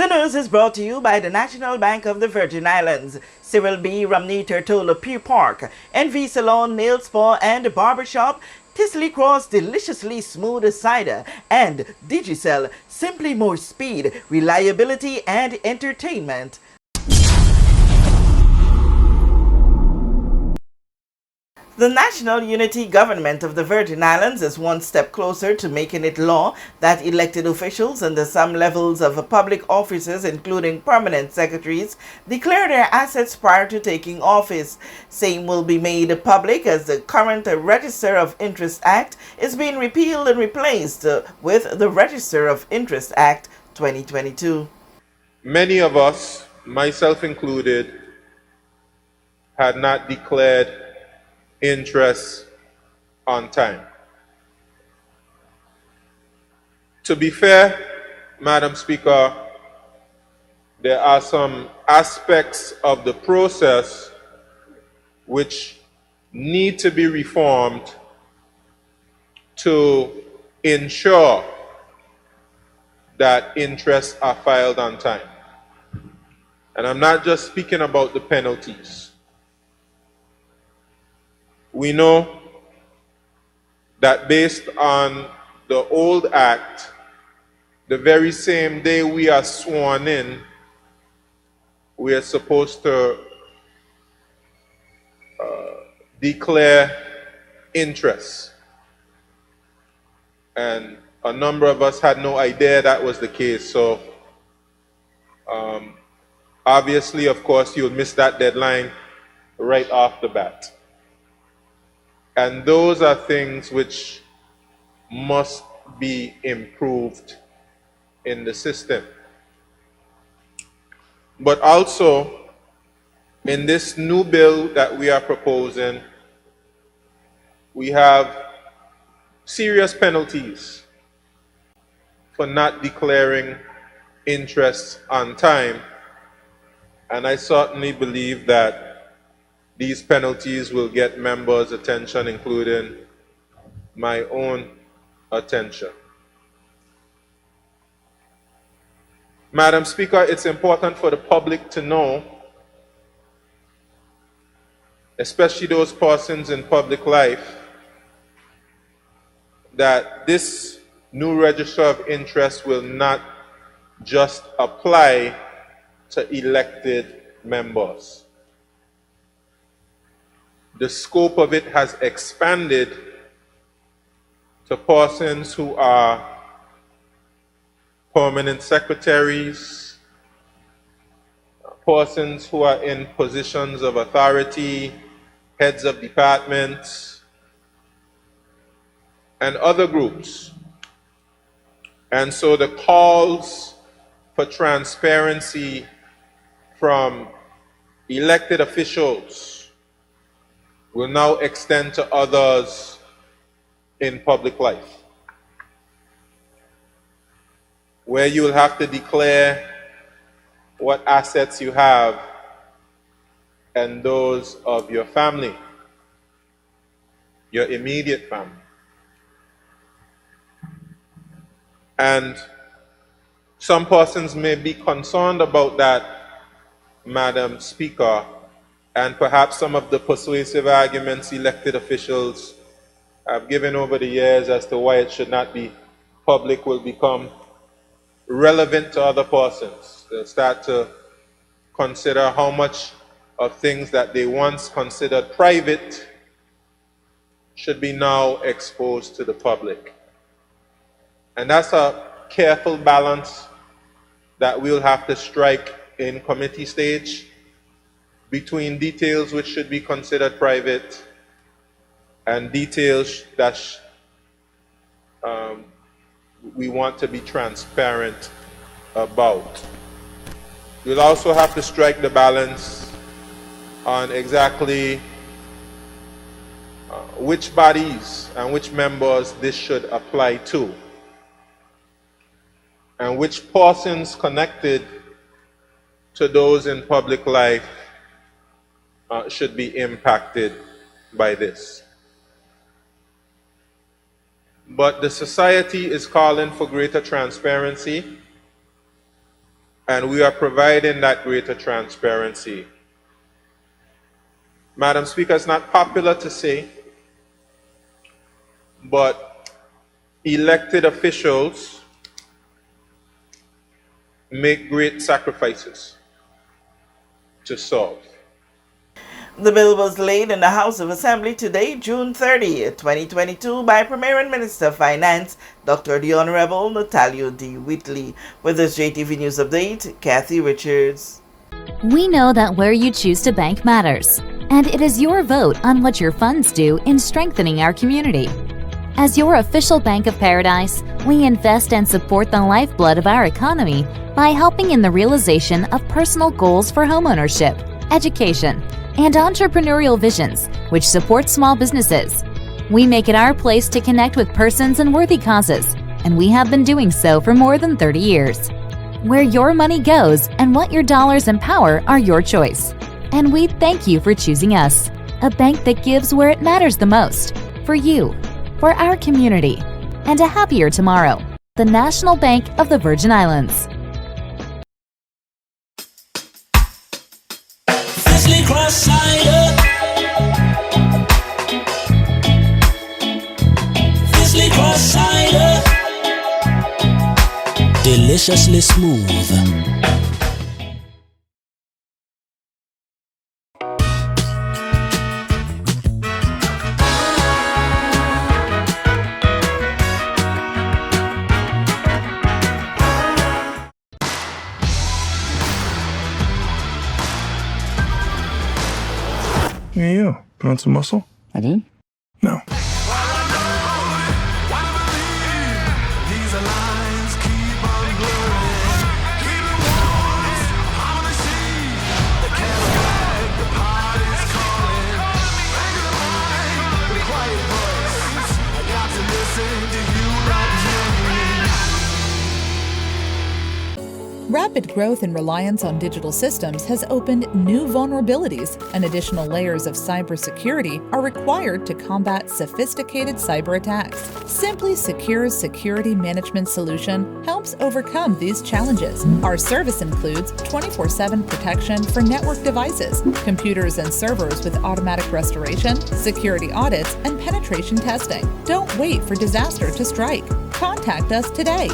The news is brought to you by the National Bank of the Virgin Islands, Cyril B. Romney Tertola Pier Park, NV Salon, Nail Spa and Barbershop, Tisley Cross Deliciously Smooth Cider, and Digicel, simply more speed, reliability and entertainment. The National Unity Government of the Virgin Islands is one step closer to making it law that elected officials under some levels of public offices, including permanent secretaries, declare their assets prior to taking office. Same will be made public as the current Register of Interest Act is being repealed and replaced with the Register of Interest Act 2022. Many of us, myself included, had not declared interest on time. To be fair, Madam Speaker, there are some aspects of the process which need to be reformed to ensure that interests are filed on time. And I'm not just speaking about the penalties. We know that based on the old act, the very same day we are sworn in, we are supposed to declare interest. And a number of us had no idea that was the case. So obviously, of course, you'll miss that deadline right off the bat. And those are things which must be improved in the system. But also, in this new bill that we are proposing, we have serious penalties for not declaring interest on time. And I certainly believe that these penalties will get members' attention, including my own attention. Madam Speaker, it's important for the public to know, especially those persons in public life, that this new register of interest will not just apply to elected members. The scope of it has expanded to persons who are permanent secretaries, persons who are in positions of authority, heads of departments, and other groups. And so the calls for transparency from elected officials will now extend to others in public life, where you will have to declare what assets you have and those of your family, your immediate family. And some persons may be concerned about that, Madam Speaker, and perhaps some of the persuasive arguments elected officials have given over the years as to why it should not be public will become relevant to other persons. They'll start to consider how much of things that they once considered private should be now exposed to the public. And that's a careful balance that we'll have to strike in committee stage between details which should be considered private and details that we want to be transparent about. We'll also have to strike the balance on exactly which bodies and which members this should apply to, and which persons connected to those in public life should be impacted by this. But the society is calling for greater transparency, and we are providing that greater transparency. Madam Speaker, it's not popular to say, but elected officials make great sacrifices to serve. The bill was laid in the House of Assembly today, June 30, 2022, by Premier and Minister of Finance, Dr. the Honorable Natalio D. Whitley. With this JTV News Update, Kathy Richards. We know that where you choose to bank matters, and it is your vote on what your funds do in strengthening our community. As your official Bank of Paradise, we invest and support the lifeblood of our economy by helping in the realization of personal goals for homeownership, education, and entrepreneurial visions, which support small businesses. We make it our place to connect with persons and worthy causes, and we have been doing so for more than 30 years. Where your money goes and what your dollars empower are your choice. And we thank you for choosing us, a bank that gives where it matters the most, for you, for our community, and a happier tomorrow. The National Bank of the Virgin Islands. Cross cider, Fizzly Cross cider, deliciously smooth. Hey, you. Put on some muscle? I did? No. Rapid growth and reliance on digital systems has opened new vulnerabilities, and additional layers of cybersecurity are required to combat sophisticated cyber attacks. Simply Secure's security management solution helps overcome these challenges. Our service includes 24/7 protection for network devices, computers and servers with automatic restoration, security audits, and penetration testing. Don't wait for disaster to strike. Contact us today.